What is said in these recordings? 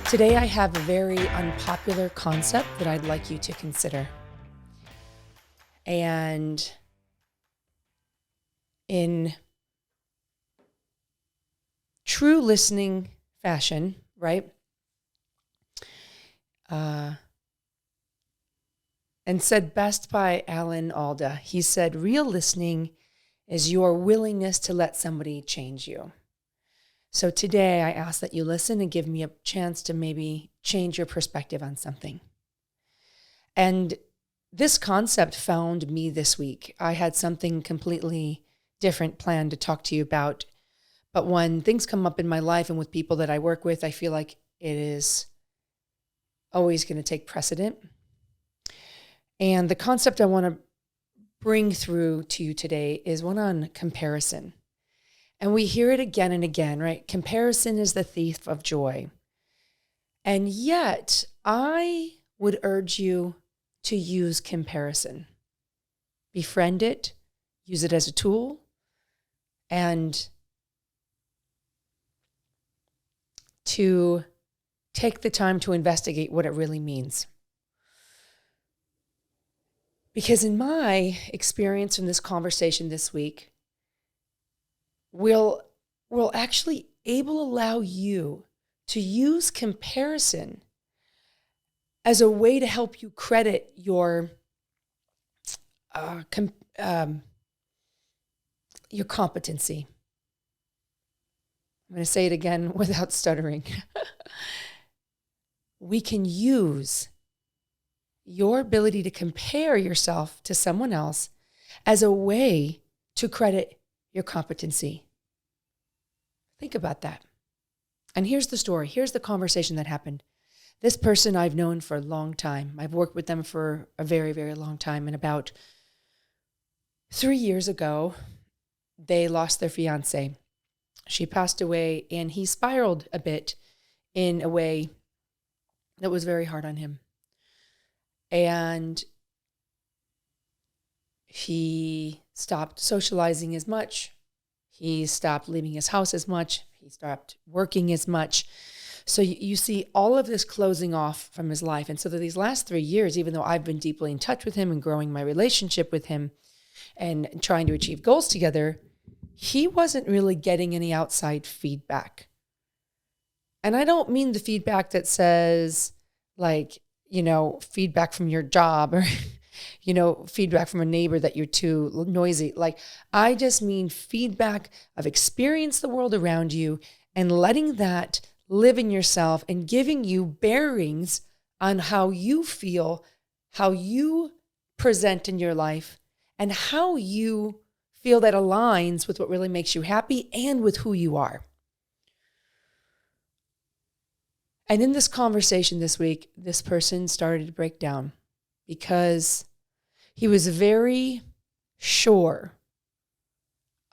Today, I have a very unpopular concept that I'd like you to consider. And in true listening fashion, right? And said best by Alan Alda. He said, real listening is your willingness to let somebody change you. So today I ask that you listen and give me a chance to maybe change your perspective on something. And this concept found me this week. I had something completely different planned to talk to you about. But when things come up in my life and with people that I work with, I feel like it is always going to take precedent. And the concept I want to bring through to you today is one on comparison. And we hear it again and again, right? Comparison is the thief of joy. And yet, I would urge you to use comparison. Befriend it, use it as a tool, and to take the time to investigate what it really means. Because in my experience in this conversation this week, will actually allow you to use comparison as a way to help you credit your competency. I'm going to say it again without stuttering. We can use your ability to compare yourself to someone else as a way to credit your competency. Think about that. And here's the story. Here's the conversation that happened. This person I've known for a long time. I've worked with them for a very, very long time. And about 3 years ago, they lost their fiance. She passed away, and he spiraled a bit in a way that was very hard on him. And he stopped socializing as much. He stopped leaving his house as much. He stopped working as much. So you see all of this closing off from his life. And so that these last 3 years, even though I've been deeply in touch with him and growing my relationship with him and trying to achieve goals together, he wasn't really getting any outside feedback. And I don't mean the feedback that says, like, feedback from your job or, feedback from a neighbor that you're too noisy. Like, I just mean feedback of experience the world around you and letting that live in yourself and giving you bearings on how you feel, how you present in your life, and how you feel that aligns with what really makes you happy and with who you are. And in this conversation this week, this person started to break down because he was very sure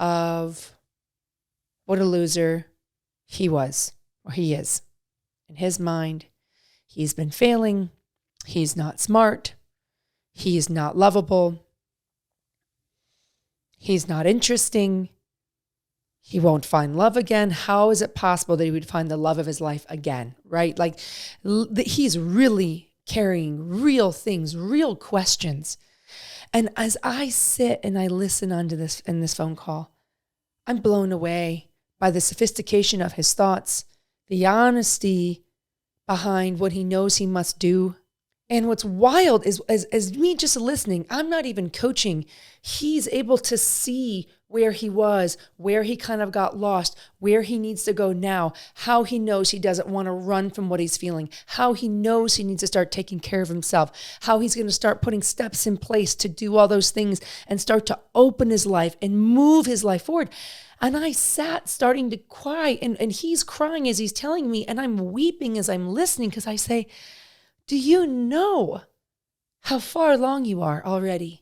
of what a loser he was, or he is. In his mind, he's been failing. He's not smart. He's not lovable. He's not interesting. He won't find love again. How is it possible that he would find the love of his life again, right? Like, he's really carrying real things, real questions. And as I sit and I listen onto this in this phone call, I'm blown away by the sophistication of his thoughts, the honesty behind what he knows he must do. And what's wild is, as me just listening, I'm not even coaching. He's able to see where he was, where he kind of got lost, where he needs to go now, how he knows he doesn't want to run from what he's feeling, how he knows he needs to start taking care of himself, how he's going to start putting steps in place to do all those things and start to open his life and move his life forward. And I sat starting to cry, and he's crying as he's telling me, and I'm weeping as I'm listening because I say, do you know how far along you are already?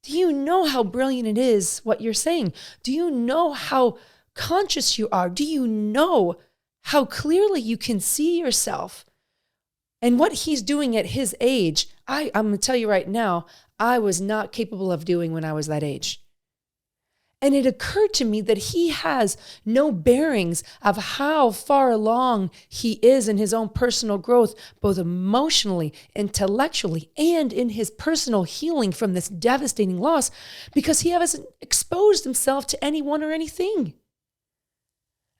Do you know how brilliant it is what you're saying? Do you know how conscious you are? Do you know how clearly you can see yourself? And what he's doing at his age, I'm going to tell you right now, I was not capable of doing when I was that age. And it occurred to me that he has no bearings of how far along he is in his own personal growth, both emotionally, intellectually, and in his personal healing from this devastating loss, because he hasn't exposed himself to anyone or anything.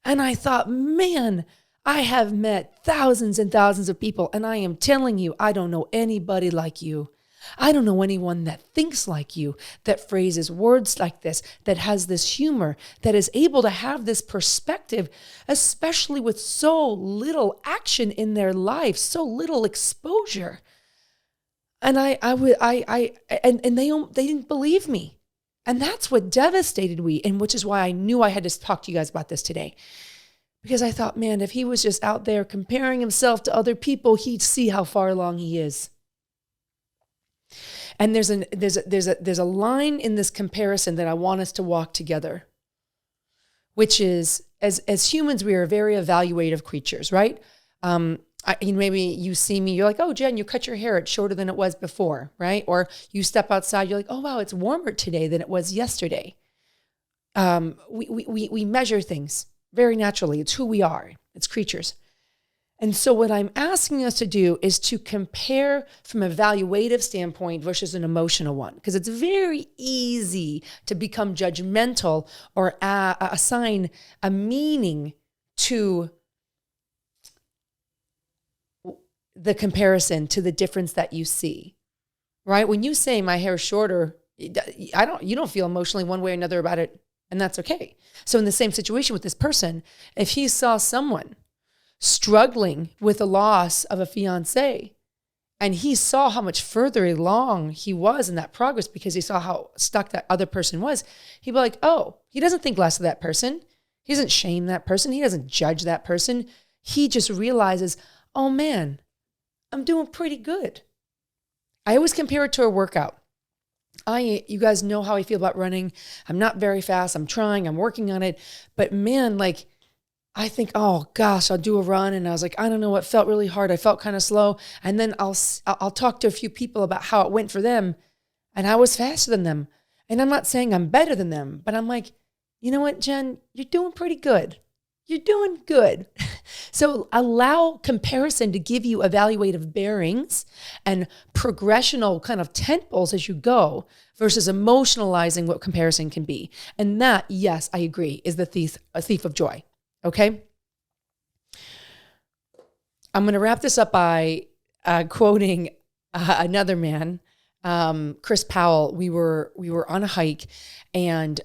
And I thought, man, I have met thousands and thousands of people, and I am telling you, I don't know anybody like you. I don't know anyone that thinks like you, that phrases words like this, that has this humor, that is able to have this perspective, especially with so little action in their life, so little exposure. And they didn't believe me. And that's what devastated me, and which is why I knew I had to talk to you guys about this today. Because I thought, man, if he was just out there comparing himself to other people, he'd see how far along he is. And there's a line in this comparison that I want us to walk together, which is, as humans, we are very evaluative creatures, right? Maybe you see me, you're like, oh, Jen, you cut your hair, it's shorter than it was before, right? Or you step outside, you're like, oh, wow, it's warmer today than it was yesterday. We measure things very naturally. It's who we are. It's creatures. And so what I'm asking us to do is to compare from an evaluative standpoint versus an emotional one, because it's very easy to become judgmental or assign a meaning to the comparison, to the difference that you see, right? When you say my hair is shorter, you don't feel emotionally one way or another about it, and that's okay. So in the same situation with this person, if he saw someone struggling with the loss of a fiance, and he saw how much further along he was in that progress because he saw how stuck that other person was, he'd be like, oh, he doesn't think less of that person. He doesn't shame that person. He doesn't judge that person. He just realizes, oh man, I'm doing pretty good. I always compare it to a workout. You guys know how I feel about running. I'm not very fast. I'm trying. I'm working on it. But man, like, I think, oh gosh, I'll do a run. And I was like, I don't know, it felt really hard. I felt kind of slow. And then I'll talk to a few people about how it went for them. And I was faster than them. And I'm not saying I'm better than them, but I'm like, you know what, Jen, you're doing pretty good. You're doing good. So allow comparison to give you evaluative bearings and progressional kind of tent poles as you go versus emotionalizing what comparison can be. And that, yes, I agree, is a thief of joy. Okay. I'm going to wrap this up by quoting another man, Chris Powell. We were on a hike, and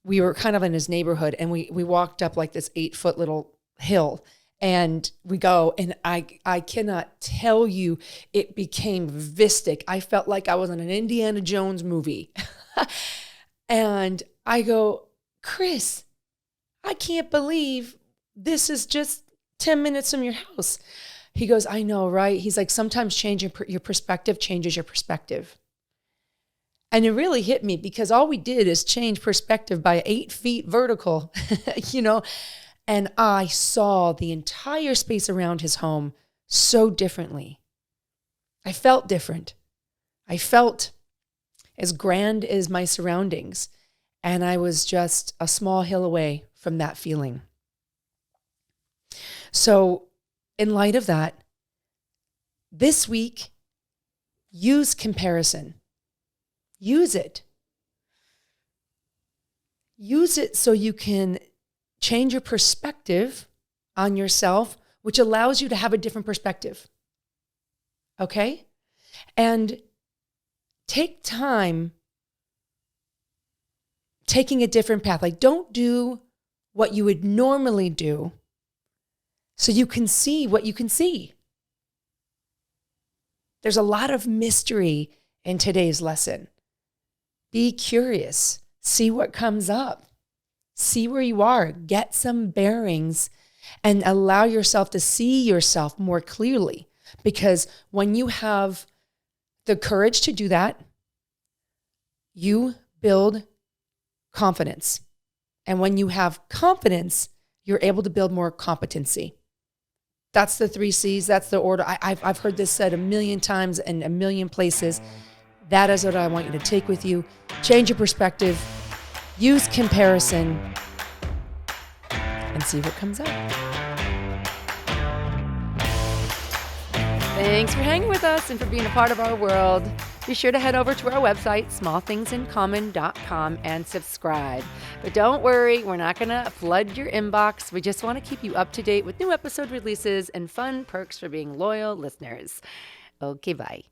we were kind of in his neighborhood, and we walked up like this 8-foot little hill, and we go, and I cannot tell you, it became vistic. I felt like I was in an Indiana Jones movie. And I go, Chris, I can't believe this is just 10 minutes from your house. He goes, I know, right? He's like, sometimes changing your perspective changes your perspective. And it really hit me, because all we did is change perspective by 8 feet vertical, and I saw the entire space around his home so differently. I felt different. I felt as grand as my surroundings. And I was just a small hill away from that feeling. So in light of that, this week, use comparison. Use it. Use it so you can change your perspective on yourself, which allows you to have a different perspective. Okay? And take time taking a different path. Like, don't do what you would normally do so you can see what you can see. There's a lot of mystery in today's lesson. Be curious. See what comes up. See where you are. Get some bearings and allow yourself to see yourself more clearly. Because when you have the courage to do that, you build confidence. And when you have confidence, you're able to build more competency. That's the 3 C's. That's the order. I've heard this said a million times in a million places. That is what I want you to take with you. Change your perspective. use comparison and see what comes up. Thanks for hanging with us and for being a part of our world. Be sure to head over to our website, smallthingsincommon.com, and subscribe. But don't worry, we're not going to flood your inbox. We just want to keep you up to date with new episode releases and fun perks for being loyal listeners. Okay, bye.